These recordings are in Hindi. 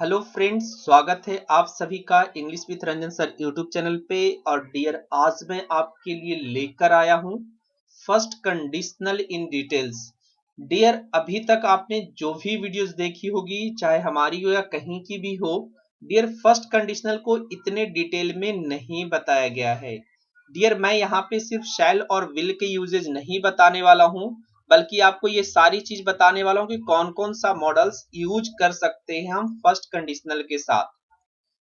हेलो फ्रेंड्स, स्वागत है आप सभी का English with Ranjan sir YouTube channel पे। और डियर, आज मैं आपके लिए लेकर आया हूं first conditional in details. Dear, अभी तक आपने जो भी वीडियोस देखी होगी, चाहे हमारी हो या कहीं की भी हो, डियर फर्स्ट कंडीशनल को इतने डिटेल में नहीं बताया गया है। डियर, मैं यहाँ पे सिर्फ शैल और विल के यूजेज नहीं बताने वाला हूँ, बल्कि आपको ये सारी चीज बताने वाला हूँ कि कौन कौन सा मॉडल्स यूज कर सकते हैं हम फर्स्ट कंडीशनल के साथ।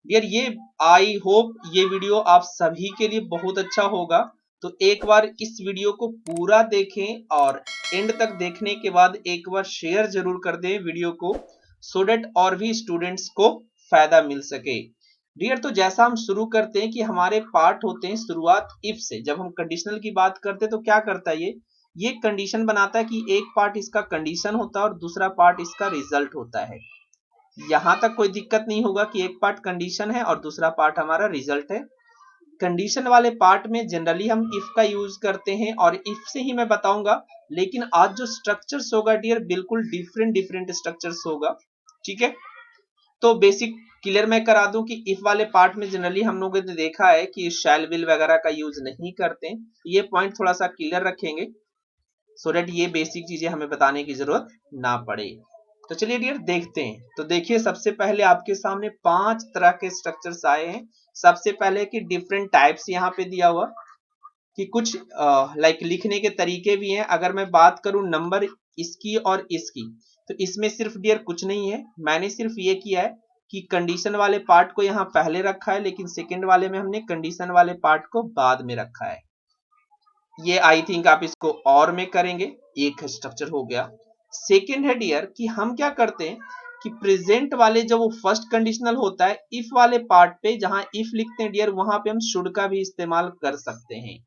डियर, ये आई होप ये वीडियो आप सभी के लिए बहुत अच्छा होगा। तो एक बार इस वीडियो को पूरा देखें और एंड तक देखने के बाद एक बार शेयर जरूर कर दें वीडियो को, सो डेट और भी स्टूडेंट्स को फायदा मिल सके। डियर, तो जैसा हम शुरू करते हैं कि हमारे पार्ट होते हैं शुरुआत इफ से। जब हम कंडीशनल की बात करते हैं तो क्या करता है ये कंडीशन बनाता है कि एक पार्ट इसका कंडीशन होता है और दूसरा पार्ट इसका रिजल्ट होता है। यहां तक कोई दिक्कत नहीं होगा कि एक पार्ट कंडीशन है और दूसरा पार्ट हमारा रिजल्ट है। कंडीशन वाले पार्ट में जनरली हम इफ का यूज करते हैं और इफ से ही मैं बताऊंगा, लेकिन आज जो स्ट्रक्चर्स होगा डियर बिल्कुल डिफरेंट डिफरेंट स्ट्रक्चर्स होगा। ठीक है, तो बेसिक क्लियर मैं करा दूं कि इफ वाले पार्ट में जनरली हम लोगों ने देखा है कि शैल विल वगैरह का यूज नहीं करते। ये पॉइंट थोड़ा सा क्लियर रखेंगे सो डेट ये बेसिक चीजें हमें बताने की जरूरत ना पड़े। तो चलिए डियर देखते हैं। तो देखिए, सबसे पहले आपके सामने 5 तरह के स्ट्रक्चर्स आए हैं। सबसे पहले कि डिफरेंट टाइप्स यहाँ पे दिया हुआ कि कुछ लाइक लिखने के तरीके भी हैं। अगर मैं बात करूं नंबर इसकी और इसकी, तो इसमें सिर्फ डियर कुछ नहीं है। मैंने सिर्फ ये किया है कि कंडीशन वाले पार्ट को यहाँ पहले रखा है, लेकिन सेकंड वाले में हमने कंडीशन वाले पार्ट को बाद में रखा है। ये आई थिंक आप इसको और में करेंगे, एक स्ट्रक्चर हो गया। सेकेंड है डियर कि हम क्या करते हैं कि प्रेजेंट वाले जब वो फर्स्ट कंडीशनल होता है, इफ वाले पार्ट पे जहां इफ लिखते हैं डियर, वहां पे हम शुड का भी इस्तेमाल कर सकते हैं।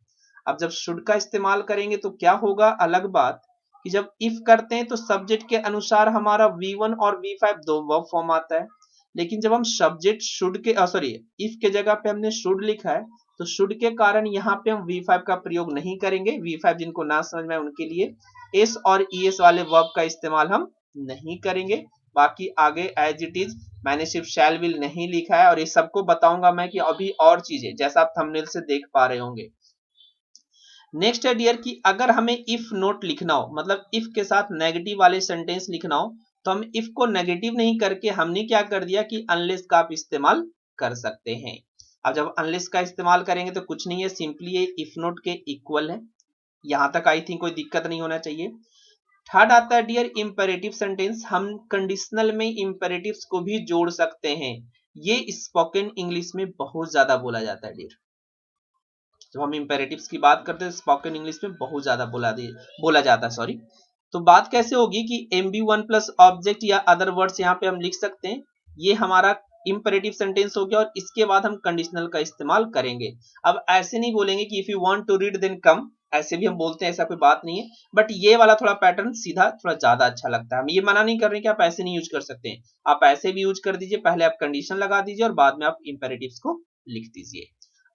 अब जब शुड का इस्तेमाल करेंगे तो क्या होगा, अलग बात कि जब इफ करते हैं तो सब्जेक्ट के अनुसार हमारा V1 और V5 दो वर्ब फॉर्म आता है। लेकिन जब हम सब्जेक्ट शुड के सॉरी इफ के जगह पे हमने शुड लिखा है, तो शुड के कारण यहाँ पे हम V5 का प्रयोग नहीं करेंगे। V5 जिनको ना समझ में उनके लिए एस और ईएस वाले वर्ब का इस्तेमाल हम नहीं करेंगे। बाकी आगे एज इट इज मैंने सिर्फ शैल विल नहीं लिखा है, और ये सबको बताऊंगा मैं कि अभी और चीजें जैसा आप थंबनेल से देख पा रहे होंगे। नेक्स्ट है डियर कि अगर हमें इफ नोट लिखना हो, मतलब इफ के साथ नेगेटिव वाले सेंटेंस लिखना हो, तो हम इफ को नेगेटिव नहीं करके हमने क्या कर दिया कि अनलेस का आप इस्तेमाल कर सकते हैं। अब जब अनलेस का इस्तेमाल करेंगे तो कुछ नहीं है, सिंपली ये इफ नोट के इक्वल है। यहां तक आई थिंक कोई दिक्कत नहीं होना चाहिए। थर्ड आता है डियर इंपेरेटिव सेंटेंस। हम कंडीशनल में इंपेरेटिव्स को भी जोड़ सकते हैं। ये स्पोकन इंग्लिश में बहुत ज्यादा बोला जाता है डियर। जब हम इंपेरेटिव्स की बात करते हैं स्पोकन इंग्लिश में बहुत ज्यादा बोला जाता है, सॉरी। तो बात कैसे होगी कि MB1 प्लस ऑब्जेक्ट या अदर वर्ड्स यहाँ पे हम लिख सकते हैं। ये हमारा इंपेरेटिव सेंटेंस हो गया और इसके बाद हम कंडीशनल का इस्तेमाल करेंगे। अब ऐसे नहीं बोलेंगे कि if you want to read then come, ऐसे भी हम बोलते हैं, ऐसा कोई बात नहीं है। बट ये वाला थोड़ा पैटर्न सीधा थोड़ा ज्यादा अच्छा लगता है। हम ये मना नहीं कर रहे कि आप ऐसे नहीं यूज कर सकते हैं, आप ऐसे भी यूज कर दीजिए। पहले आप कंडीशन लगा दीजिए और बाद में आप इंपेरेटिव्स को लिख दीजिए।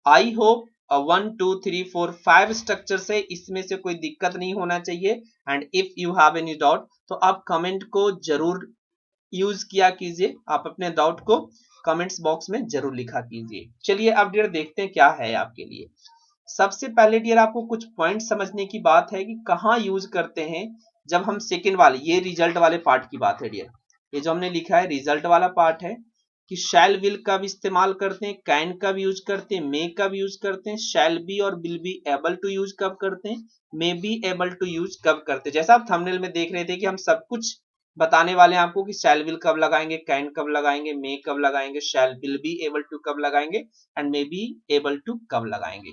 आई होप 1 2 3 4 5 स्ट्रक्चर से इसमें से कोई दिक्कत नहीं होना चाहिए। And if you have any doubt तो आप कमेंट को जरूर यूज किया कीजिए, आप अपने डाउट को कमेंट्स बॉक्स में जरूर लिखा कीजिए। चलिए अब डियर देखते हैं क्या है आपके लिए। सबसे पहले डियर आपको कुछ पॉइंट समझने की बात है कि कहाँ यूज करते हैं। जब हम सेकेंड वाले, ये रिजल्ट वाले पार्ट की बात है डियर, ये जो हमने लिखा है रिजल्ट वाला पार्ट है कि शैल विल का भी इस्तेमाल करते हैं, कैन का भी यूज करते हैं, मे का भी यूज करते हैं, शैल बी और will be able to use कब करते हैं, may be able to use कब करते हैं। जैसा आप थंबनेल में देख रहे थे कि हम सब कुछ बताने वाले हैं आपको कि शैल विल कब लगाएंगे, कैन कब लगाएंगे, मे कब लगाएंगे, shall will be able to कब लगाएंगे, and may be able to कब लगाएंगे।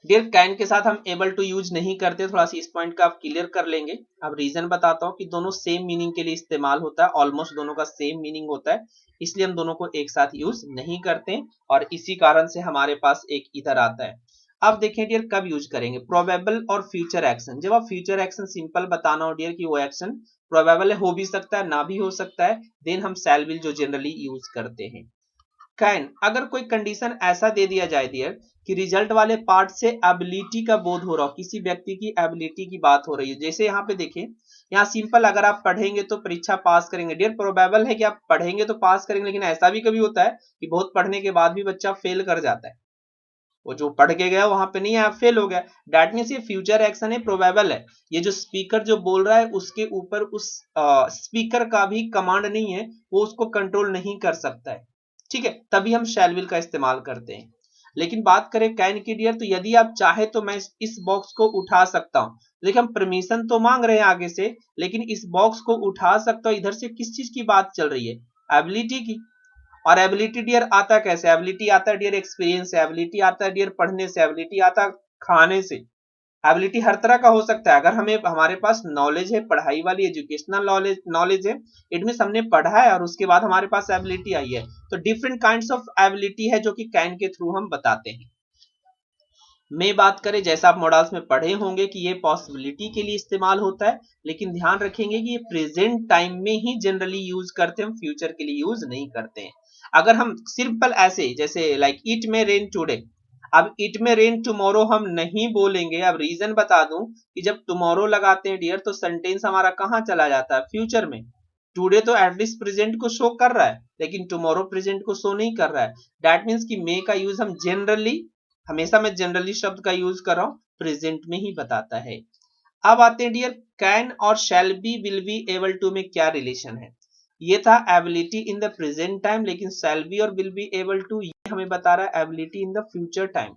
डियर, कैन के साथ हम एबल टू यूज नहीं करते, थोड़ा सा इस पॉइंट का आप क्लियर कर लेंगे। अब रीजन बताता हूं कि दोनों सेम मीनिंग के लिए इस्तेमाल होता है, ऑलमोस्ट दोनों का सेम मीनिंग होता है, इसलिए हम दोनों को एक साथ यूज नहीं करते और इसी कारण से हमारे पास एक इधर आता है। अब देखें डियर कब यूज करेंगे, प्रोबेबल और फ्यूचर एक्शन। जब आप फ्यूचर एक्शन सिंपल बताना हो डियर कि वो एक्शन प्रोबेबल हो भी सकता है ना भी हो सकता है, देन हम शैल विल जो जनरली यूज करते हैं। कैन, अगर कोई कंडीशन ऐसा दे दिया जाए डियर कि रिजल्ट वाले पार्ट से एबिलिटी का बोध हो रहा हो, किसी व्यक्ति की एबिलिटी की बात हो रही है। जैसे यहाँ पे देखें यहाँ सिंपल अगर आप पढ़ेंगे तो परीक्षा पास करेंगे। डियर प्रोबेबल है कि आप पढ़ेंगे तो पास करेंगे, लेकिन ऐसा भी कभी होता है कि बहुत पढ़ने के बाद भी बच्चा फेल कर जाता है। वो जो पढ़ के गया वहां पे नहीं आया, फेल हो गया। दैट मींस ये फ्यूचर एक्शन है, प्रोबेबल है। ये जो स्पीकर जो बोल रहा है उसके ऊपर उस स्पीकर का भी कमांड नहीं है, वो उसको कंट्रोल नहीं कर सकता है। ठीक है, तभी हम शैल विल का इस्तेमाल करते हैं। लेकिन बात करें कैन की डियर, तो यदि आप चाहे तो मैं इस बॉक्स को उठा सकता हूं। देखिए हम परमिशन तो मांग रहे हैं आगे से, लेकिन इस बॉक्स को उठा सकता हूं। इधर से किस चीज की बात चल रही है? एबिलिटी की। और एबिलिटी डियर आता कैसे? एबिलिटी आता है डियर एक्सपीरियंस से, एबिलिटी आता है डियर पढ़ने से, एबिलिटी आता है खाने से। एबिलिटी हर तरह का हो सकता है। अगर हमें हमारे पास नॉलेज है, पढ़ाई वाली एजुकेशनल नॉलेज है, इट मींस हमने पढ़ा है और उसके बाद हमारे पास एबिलिटी आई है। तो डिफरेंट काइंड्स ऑफ एबिलिटी है जो कि कैन के थ्रू हम बताते हैं। मैं बात करें, जैसा आप मॉडल्स में पढ़े होंगे कि ये पॉसिबिलिटी के लिए इस्तेमाल होता है, लेकिन ध्यान रखेंगे कि ये प्रेजेंट टाइम में ही जनरली यूज करते हैं, हम फ्यूचर के लिए यूज नहीं करते हैं। अगर हम सिंपल ऐसे जैसे लाइक इट में रेन टुडे, अब इट में रेन टुमारो हम नहीं बोलेंगे। अब रीजन बता दूं कि जब टुमारो लगाते हैं डियर तो सेंटेंस हमारा कहां चला जाता है? फ्यूचर में। टुडे तो एटलीस्ट प्रेजेंट को शो कर रहा है, लेकिन टुमारो प्रेजेंट को शो नहीं कर रहा है। दैट मीन्स कि मे का यूज हम जनरली, हमेशा मैं जनरली शब्द का यूज कर रहा हूं, प्रेजेंट में ही बताता है। अब आते हैं डियर कैन और shall be will be able to में क्या रिलेशन है। ये था ability in the present time, लेकिन शैल बी और विल बी एबल टू ये हमें बता रहा है ability in the future time.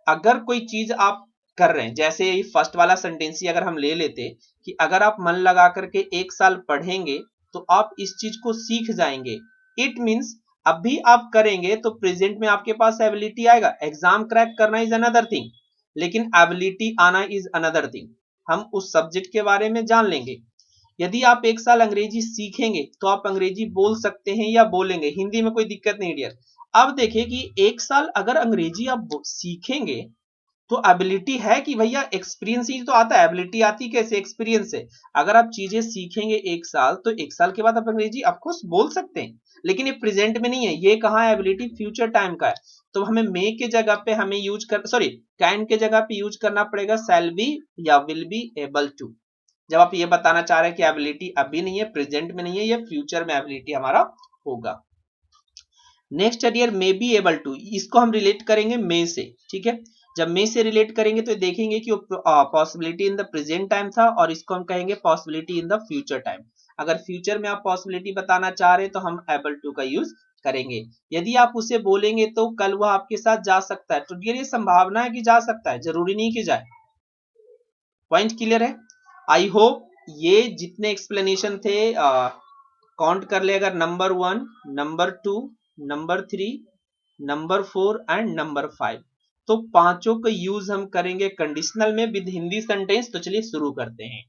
अगर कोई चीज आप कर रहे हैं, जैसे ये फर्स्ट वाला सेंटेंस ही अगर हम ले लेते कि अगर आप मन लगा करके 1 साल पढ़ेंगे तो आप इस चीज को सीख जाएंगे। इट मीन्स अभी आप करेंगे तो प्रेजेंट में आपके पास एबिलिटी आएगा। एग्जाम क्रैक करना इज अनदर थिंग, लेकिन एबिलिटी आना इज अनदर थिंग। हम उस सब्जेक्ट के बारे में जान लेंगे। यदि आप 1 साल अंग्रेजी सीखेंगे तो आप अंग्रेजी बोल सकते हैं या बोलेंगे, हिंदी में कोई दिक्कत नहीं डियर। अब देखिए कि 1 साल अगर अंग्रेजी आप सीखेंगे तो एबिलिटी है कि भैया एक्सपीरियंस ही तो आता है। एबिलिटी आती कैसे? एक्सपीरियंस से। अगर आप चीजें सीखेंगे 1 साल तो 1 साल के बाद आप अंग्रेजी ऑफकोर्स बोल सकते हैं, लेकिन ये प्रेजेंट में नहीं है। ये कहाँ है? एबिलिटी फ्यूचर टाइम का है। तो हमें मे के जगह पे हमें यूज कर, सॉरी कैन के जगह पे यूज करना पड़ेगा शैल बी या विल बी एबल टू। जब आप ये बताना चाह रहे हैं कि एबिलिटी अभी नहीं है, प्रेजेंट में नहीं है, ये फ्यूचर में एबिलिटी हमारा होगा। नेक्स्ट है dear may be able to, इसको हम रिलेट करेंगे मे से। ठीक है, जब मे से रिलेट करेंगे तो देखेंगे कि possibility in the present time था और इसको हम कहेंगे possibility in the future time. अगर फ्यूचर में आप पॉसिबिलिटी बताना चाह रहे हैं तो हम एबल टू का यूज करेंगे। यदि आप उसे बोलेंगे तो कल वह आपके साथ जा सकता है, तो डियर ये संभावना है कि जा सकता है, जरूरी नहीं कि जाए। पॉइंट क्लियर है? आई होप ये जितने एक्सप्लेनेशन थे काउंट कर ले। अगर number 1, number 2, number 3, number 4 and number 5, तो पांचों का यूज हम करेंगे कंडीशनल में विद हिंदी सेंटेंस। तो चलिए शुरू करते हैं।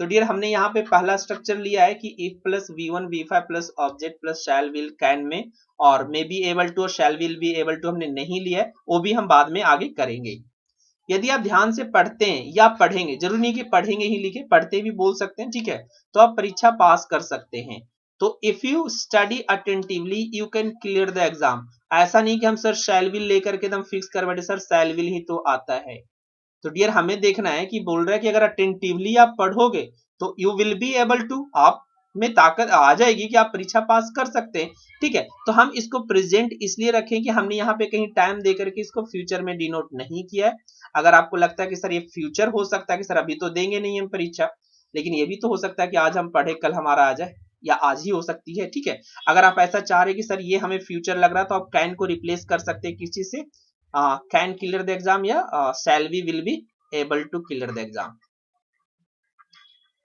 तो डियर हमने यहाँ पे पहला स्ट्रक्चर लिया है कि if plus V1 V5 plus object plus shall will can में, और मे बी एबल टू और shall will be able to हमने नहीं लिया है, वो भी हम बाद में आगे करेंगे। यदि आप ध्यान से पढ़ते हैं या पढ़ेंगे, जरूरी नहीं कि पढ़ेंगे ही लिखे, पढ़ते भी बोल सकते हैं, ठीक है, तो आप परीक्षा पास कर सकते हैं। तो if you study attentively you can clear the exam. ऐसा नहीं कि हम सर शैल विल लेकर के एकदम फिक्स कर बैठे, सर शैल विल ही तो आता है। तो डियर हमें देखना है कि बोल रहा है कि अगर अटेंटिवली आप पढ़ोगे तो you will be able to, आप में ताकत आ जाएगी कि आप परीक्षा पास कर सकते हैं। ठीक है, तो हम इसको प्रेजेंट इसलिए रखें कि हमने यहाँ पे कहीं टाइम देकर के इसको फ्यूचर में डिनोट नहीं किया है। अगर आपको लगता है कि सर ये फ्यूचर हो सकता है कि सर अभी तो देंगे नहीं हम परीक्षा, लेकिन ये भी तो हो सकता है कि आज हम पढ़े कल हमारा आ जाए, या आज ही हो सकती है। ठीक है, अगर आप ऐसा चाह रहे कि सर ये हमें फ्यूचर लग रहा है तो आप कैन को रिप्लेस कर सकते हैं किस चीज से? कैन क्लियर द एग्जाम या shall we will be able to clear the exam.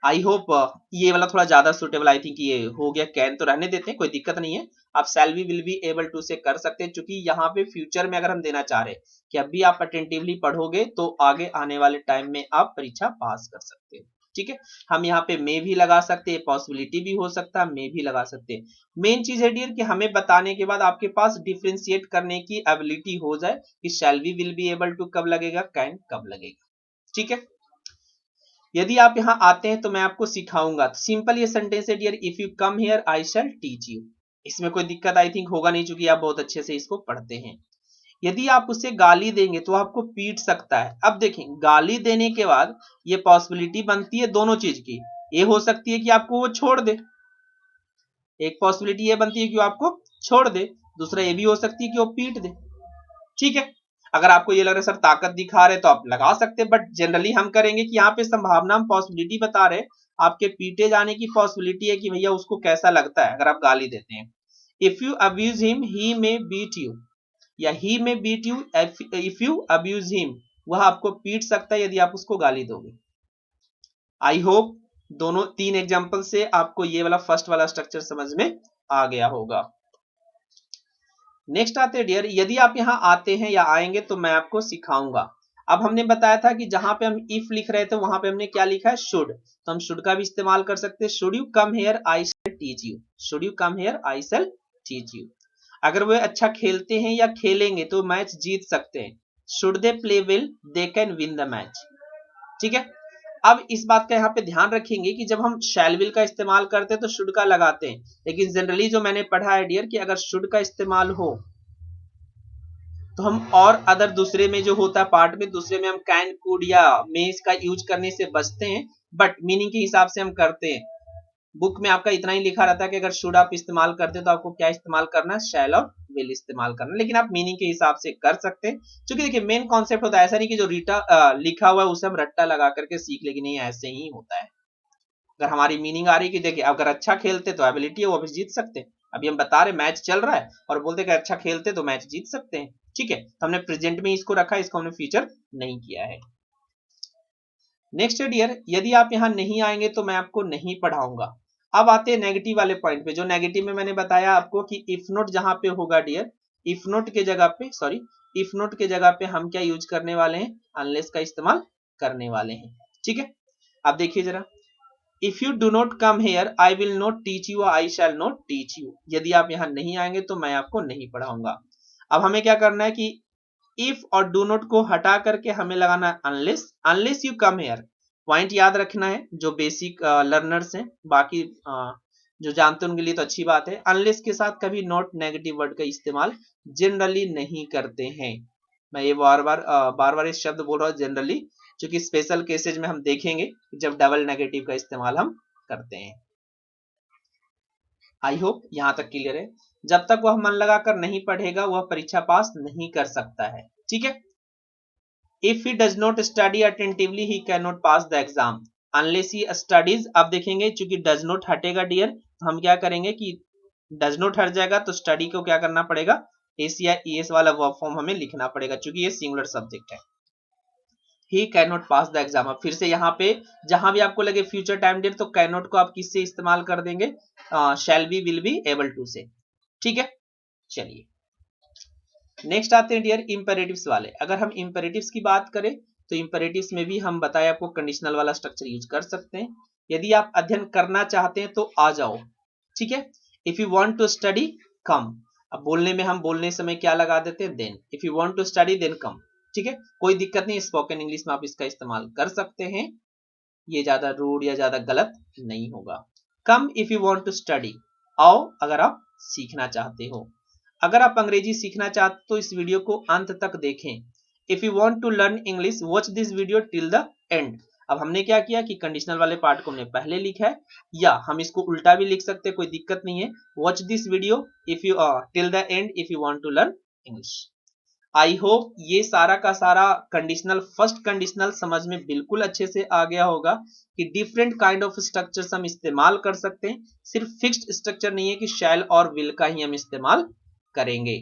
I hope ये वाला थोड़ा ज्यादा सुटेबल, आई थिंक ये हो गया। कैन तो रहने देते हैं, कोई दिक्कत नहीं है। आप shall we will be able to से कर सकते हैं, क्योंकि यहाँ पे फ्यूचर में अगर हम देना चाह रहे हैं कि अभी आप अटेंटिवली पढ़ोगे तो आगे आने वाले टाइम में आप परीक्षा पास कर सकते हैं। ठीक है, हम यहाँ पे मे भी लगा सकते हैं, पॉसिबिलिटी भी हो सकता है, मे भी लगा सकते हैं। मेन चीज है डियर कि हमें बताने के बाद आपके पास डिफ्रेंशिएट करने की एबिलिटी हो जाए कि shall we will be able to कब लगेगा, कैन कब लगेगा। ठीक है, यदि आप यहाँ आते हैं तो मैं आपको सिखाऊंगा। तो सिंपल ये सेंटेंस है dear, if you come here I shall teach you. इसमें कोई दिक्कत आई थिंक होगा नहीं, चूंकि आप बहुत अच्छे से इसको पढ़ते हैं। यदि आप उसे गाली देंगे तो आपको पीट सकता है। अब देखें, गाली देने के बाद ये पॉसिबिलिटी बनती है दोनों चीज की, ये हो सकती है कि आपको वो छोड़ दे, एक पॉसिबिलिटी ये बनती है कि वो आपको छोड़ दे, दूसरा ये भी हो सकती है कि वो पीट दे। ठीक है, अगर आपको ये लग रहा है सर ताकत दिखा रहे तो आप लगा सकते हैं, बट जनरली हम करेंगे कि यहाँ पे संभावना हम पॉसिबिलिटी बता रहे, आपके पीटे जाने की पॉसिबिलिटी है कि भैया उसको कैसा लगता है अगर आप गाली देते हैं। If you abuse him he may beat you, या he may beat you if you abuse him, वह आपको पीट सकता है यदि आप उसको गाली दोगे। आई होप दोनों 3 एग्जांपल से आपको ये वाला फर्स्ट वाला स्ट्रक्चर समझ में आ गया होगा। नेक्स्ट आते हैं डियर, यदि आप यहाँ आते हैं या आएंगे तो मैं आपको सिखाऊंगा। अब हमने बताया था कि जहां पे हम इफ लिख रहे थे वहां पे हमने क्या लिखा है, शुड, तो हम शुड का भी इस्तेमाल कर सकते हैं। Should you come here I shall teach you, should you come here I shall teach you. अगर वे अच्छा खेलते हैं या खेलेंगे तो मैच जीत सकते हैं। Should they play well they can win the match. ठीक है, अब इस बात का यहाँ पे ध्यान रखेंगे कि जब हम शैल विल का इस्तेमाल करते हैं तो शुड का लगाते हैं, लेकिन जनरली जो मैंने पढ़ा है डियर कि अगर शुड का इस्तेमाल हो तो हम और अदर दूसरे में जो होता है पार्ट में, दूसरे में हम कैन कुड या मे का यूज करने से बचते हैं, बट मीनिंग के हिसाब से हम करते हैं। बुक में आपका इतना ही लिखा रहता है कि अगर शुड आप इस्तेमाल करते हैं तो आपको क्या इस्तेमाल करना है, शैल और विल इस्तेमाल करना है, लेकिन आप मीनिंग के हिसाब से कर सकते हैं। क्योंकि देखिए मेन कॉन्सेप्ट होता है, ऐसा नहीं कि जो लिखा हुआ है उसे हम रट्टा लगा करके सीख लेंगे, नहीं ऐसे ही होता है। अगर हमारी मीनिंग आ रही है कि देखिए अगर अच्छा खेलते तो एबिलिटी है वो भी जीत सकते हैं, अभी हम बता रहे मैच चल रहा है और बोलते कि अच्छा खेलते तो मैच जीत सकते हैं। ठीक है, तो हमने प्रेजेंट में इसको रखा है, इसको हमने फ्यूचर नहीं किया है। नेक्स्ट डियर, यदि आप यहाँ नहीं आएंगे तो मैं आपको नहीं पढ़ाऊंगा। अब आते हैं नेगेटिव वाले पॉइंट पे, जो नेगेटिव में मैंने बताया आपको कि इफ नोट जहां पे होगा डियर, इफ नोट के जगह पे इफ नोट के जगह पे हम क्या यूज करने वाले हैं, अनलेस का इस्तेमाल करने वाले हैं। ठीक है, अब देखिए जरा, if you do not come here I will not teach you, I shall not teach you. यदि आप यहाँ नहीं आएंगे तो मैं आपको नहीं पढ़ाऊंगा। अब हमें क्या करना है कि इफ और डू नॉट को हटा करके हमें लगाना है unless, unless you come hair. Point याद रखना है, जो बेसिक लर्नर्स हैं, बाकी जो जानते हैं उनके लिए तो अच्छी बात है, अनलेस के साथ कभी नॉट नेगेटिव वर्ड का इस्तेमाल जनरली नहीं करते हैं। मैं ये बार बार इस शब्द बोल रहा हूँ जनरली, क्योंकि स्पेशल केसेज में हम देखेंगे जब डबल नेगेटिव का इस्तेमाल हम करते हैं। आई होप यहां तक क्लियर है। जब तक वह मन लगाकर नहीं पढ़ेगा वह परीक्षा पास नहीं कर सकता है। ठीक है, if he does not study attentively he can not pass the exam unless he studies. अब देखेंगे चूंकि डज नॉट हटेगा डियर तो हम क्या करेंगे कि डज नॉट हट जाएगा तो स्टडी को क्या करना पड़ेगा, एस या ईएस वाला वर्ब फॉर्म हमें लिखना पड़ेगा, चूंकि ये सिंगुलर सब्जेक्ट है। He can not pass the exam. अब फिर से यहाँ पे जहां भी आपको लगे फ्यूचर टाइम डेट तो कैन नॉट को आप किससे इस्तेमाल कर देंगे, shall be, will be, able to से। ठीक है, चलिए नेक्स्ट आते हैं डियर इंपेरेटिव्स वाले। अगर हम इंपेरेटिव्स की बात करें तो इंपेरेटिव्स में भी हम बताए आपको कंडीशनल वाला स्ट्रक्चर यूज कर सकते हैं। यदि आप अध्ययन करना चाहते हैं तो आ जाओ। ठीक है, if you want to study come. अब बोलने में हम बोलने समय क्या लगा देते हैं, then. If you want to study then come. ठीक है, कोई दिक्कत नहीं, स्पोकन इंग्लिश में आप इसका इस्तेमाल कर सकते हैं, ये ज्यादा रूड या ज्यादा गलत नहीं होगा। Come if you want to study, आओ अगर आप सीखना चाहते हो। अगर आप अंग्रेजी सीखना चाहते तो इस वीडियो को अंत तक देखें। If you want to learn English watch this video till the end. अब हमने क्या किया कि कंडीशनल वाले पार्ट को हमने पहले लिखा है, या हम इसको उल्टा भी लिख सकते हैं, कोई दिक्कत नहीं है। Watch this video if you till the end if you want to learn English. I hope ये सारा का सारा कंडीशनल, फर्स्ट कंडीशनल समझ में बिल्कुल अच्छे से आ गया होगा कि डिफरेंट काइंड ऑफ स्ट्रक्चर्स हम इस्तेमाल कर सकते हैं, सिर्फ फिक्स्ड स्ट्रक्चर नहीं है कि शैल और विल का ही हम इस्तेमाल करेंगे।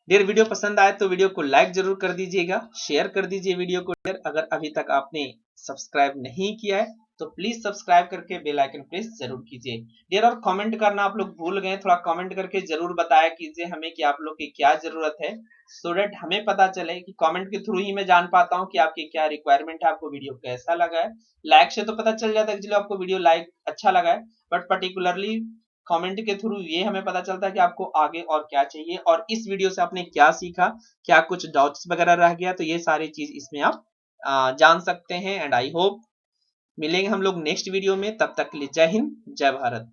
डियर वीडियो पसंद आए तो वीडियो को लाइक जरूर कर दीजिएगा, शेयर कर दीजिए वीडियो को। अगर अभी तक आपने सब्सक्राइब नहीं किया है तो प्लीज सब्सक्राइब करके बेल आइकन प्रेस जरूर कीजिए डियर। और कमेंट करना आप लोग भूल गए, थोड़ा कमेंट करके जरूर बताया कीजिए हमें कि आप लोग की क्या जरूरत है, सो दैट हमें पता चले कि कमेंट के थ्रू ही मैं जान पाता हूँ कि आपकी क्या रिक्वायरमेंट है, आपको वीडियो कैसा लगा है। लाइक से तो पता चल जाता है कि आपको वीडियो लाइक अच्छा लगा है, बट पर्टिकुलरली कमेंट के थ्रू ये हमें पता चलता है कि आपको आगे और क्या चाहिए, और इस वीडियो से आपने क्या सीखा, क्या कुछ डाउट्स वगैरह रह गया, तो ये सारी चीज इसमें आप जान सकते हैं। एंड आई होप मिलेंगे हम लोग नेक्स्ट वीडियो में, तब तक के लिए जय हिंद जय भारत।